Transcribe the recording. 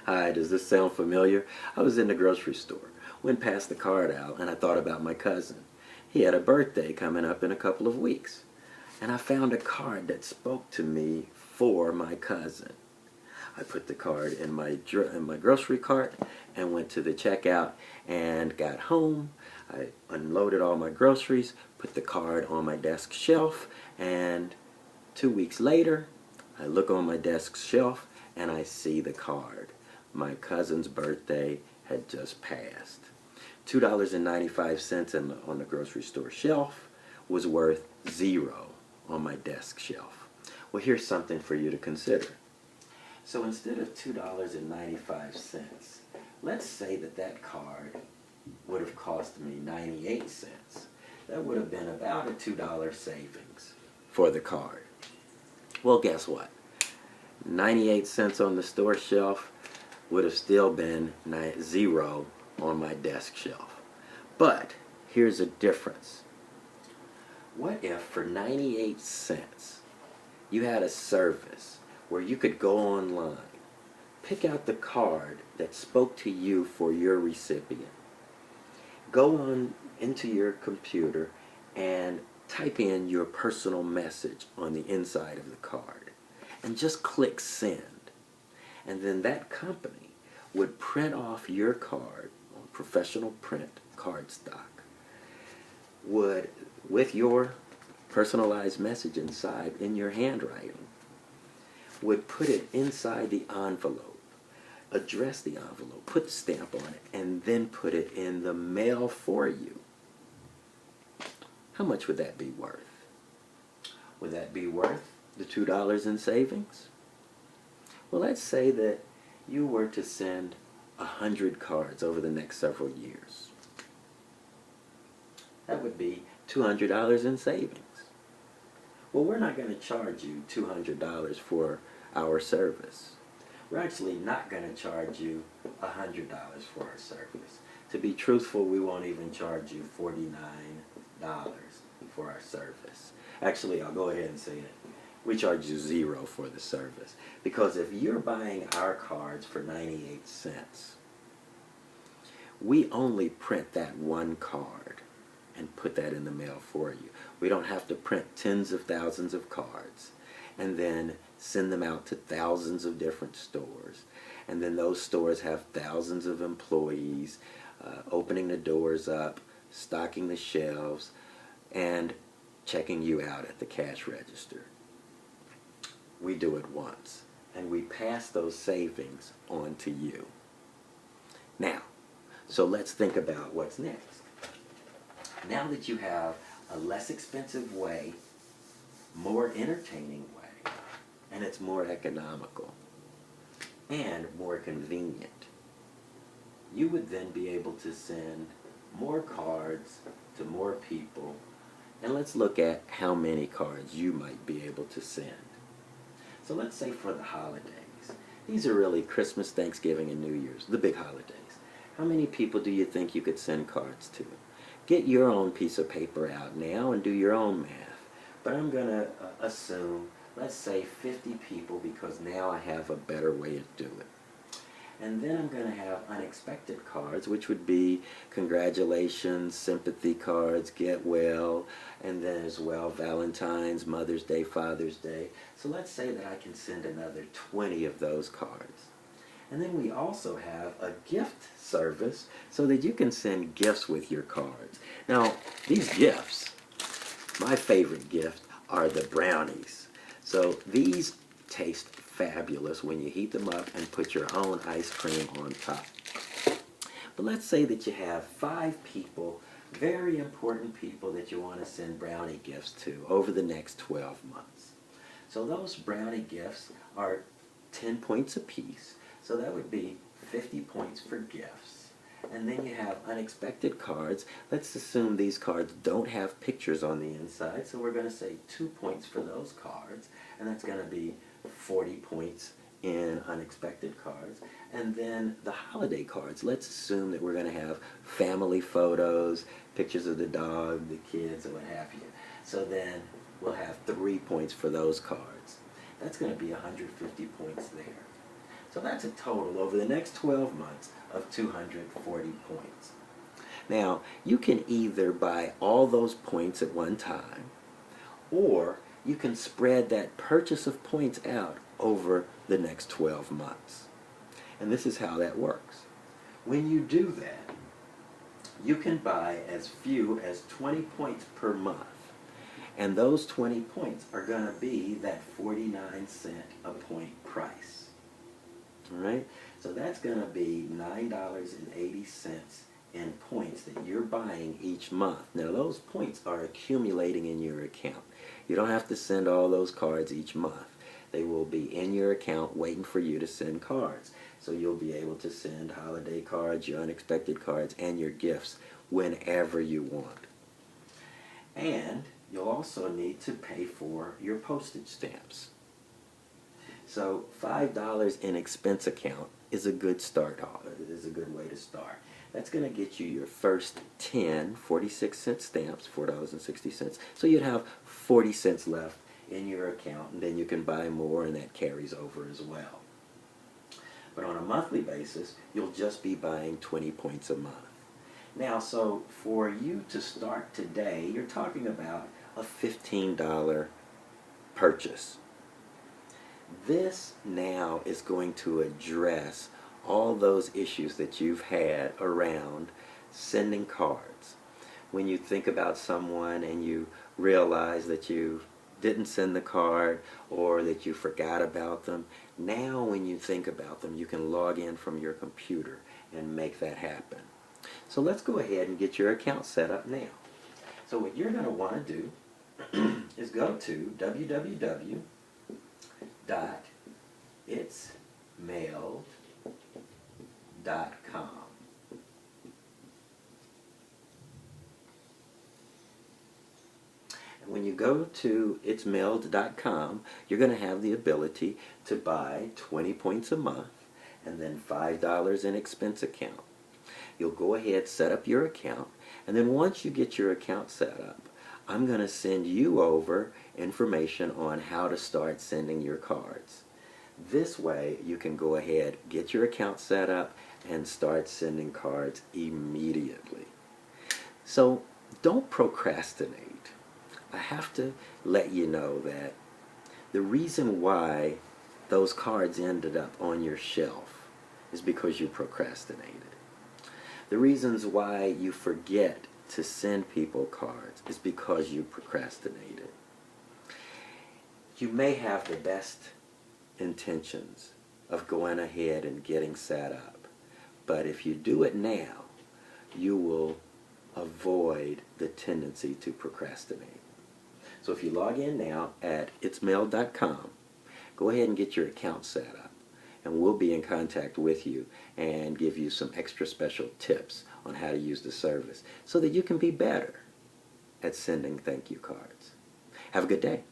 Hi, does this sound familiar? I was in the grocery store, went past the card aisle, and I thought about my cousin. He had a birthday coming up in a couple of weeks, and I found a card that spoke to me for my cousin. I put the card in my grocery cart and went to the checkout and got home. I unloaded all my groceries, put the card on my desk shelf, and 2 weeks later, I look on my desk shelf and I see the card. My cousin's birthday had just passed. $2.95 on the grocery store shelf was worth zero on my desk shelf. Well, here's something for you to consider. So instead of $2.95, let's say that card would have cost me 98 cents. That would have been about a $2 savings for the card. Well, guess what? 98 cents on the store shelf would have still been zero on my desk shelf. But here's a difference. What if for 98 cents you had a service where you could go online, pick out the card that spoke to you for your recipient, go on into your computer and type in your personal message on the inside of the card and just click send. And then that company would print off your card on professional print cardstock, with your personalized message inside in your handwriting, would put it inside the envelope, address the envelope, put the stamp on it, and then put it in the mail for you. How much would that be worth? Would that be worth the $2 in savings? Well, let's say that you were to send 100 cards over the next several years. That would be $200 in savings. Well, we're not going to charge you $200 for our service. We're actually not going to charge you $100 for our service. To be truthful, we won't even charge you $49 for our service. Actually, I'll go ahead and say it. We charge you zero for the service. Because if you're buying our cards for 98 cents, we only print that one card and put that in the mail for you. We don't have to print tens of thousands of cards and then send them out to thousands of different stores. And then those stores have thousands of employees opening the doors up, stocking the shelves, and checking you out at the cash register. We do it once, and we pass those savings on to you. Now, so let's think about what's next. Now that you have a less expensive way, more entertaining way, and it's more economical and more convenient, you would then be able to send more cards to more people. And let's look at how many cards you might be able to send. So let's say for the holidays. These are really Christmas, Thanksgiving, and New Year's, the big holidays. How many people do you think you could send cards to? Get your own piece of paper out now and do your own math. But I'm going to assume, let's say 50 people, because now I have a better way to do it. And then I'm going to have unexpected cards, which would be congratulations, sympathy cards, get well, and then as well Valentine's, Mother's Day, Father's Day. So let's say that I can send another 20 of those cards. And then we also have a gift service so that you can send gifts with your cards. Now, these gifts, my favorite gift, are the brownies. So these taste fabulous when you heat them up and put your own ice cream on top. But let's say that you have 5 people, very important people that you want to send brownie gifts to over the next 12 months. So those brownie gifts are 10 points apiece. So that would be 50 points for gifts. And then you have unexpected cards. Let's assume these cards don't have pictures on the inside, so we're going to say 2 points for those cards, and that's going to be 40 points in unexpected cards. And then the holiday cards, let's assume that we're going to have family photos, pictures of the dog, the kids, and what have you. So then we'll have 3 points for those cards. That's going to be 150 points there. So that's a total over the next 12 months of 240 points. Now, you can either buy all those points at one time, or you can spread that purchase of points out over the next 12 months. And this is how that works. When you do that, you can buy as few as 20 points per month. And those 20 points are going to be that 49-cent a point price. All right? So that's going to be $9.80 in points that you're buying each month. Now those points are accumulating in your account. You don't have to send all those cards each month. They will be in your account waiting for you to send cards. So you'll be able to send holiday cards, your unexpected cards, and your gifts whenever you want. And you'll also need to pay for your postage stamps. So $5 in expense account is a good start. It is a good way to start. That's going to get you your first 10 46-cent stamps, $4.60. So you'd have 40 cents left in your account, and then you can buy more, and that carries over as well. But on a monthly basis, you'll just be buying 20 points a month. Now, so for you to start today, you're talking about a $15 purchase. This now is going to address all those issues that you've had around sending cards. When you think about someone and you realize that you didn't send the card or that you forgot about them, now when you think about them, you can log in from your computer and make that happen. So let's go ahead and get your account set up now. So what you're going to want to do is go to www.itsmailed.com. And when you go to itsmailed.com, you're going to have the ability to buy 20 points a month and then $5 in expense account. You'll go ahead, set up your account, and then once you get your account set up, I'm going to send you over information on how to start sending your cards. This way, you can go ahead, get your account set up, and start sending cards immediately. So don't procrastinate. I have to let you know that the reason why those cards ended up on your shelf is because you procrastinated. The reasons why you forget to send people cards is because you procrastinated. You may have the best intentions of going ahead and getting set up, but if you do it now, you will avoid the tendency to procrastinate. So if you log in now at itsmailed.com, go ahead and get your account set up, and we'll be in contact with you and give you some extra special tips on how to use the service so that you can be better at sending thank you cards. Have a good day.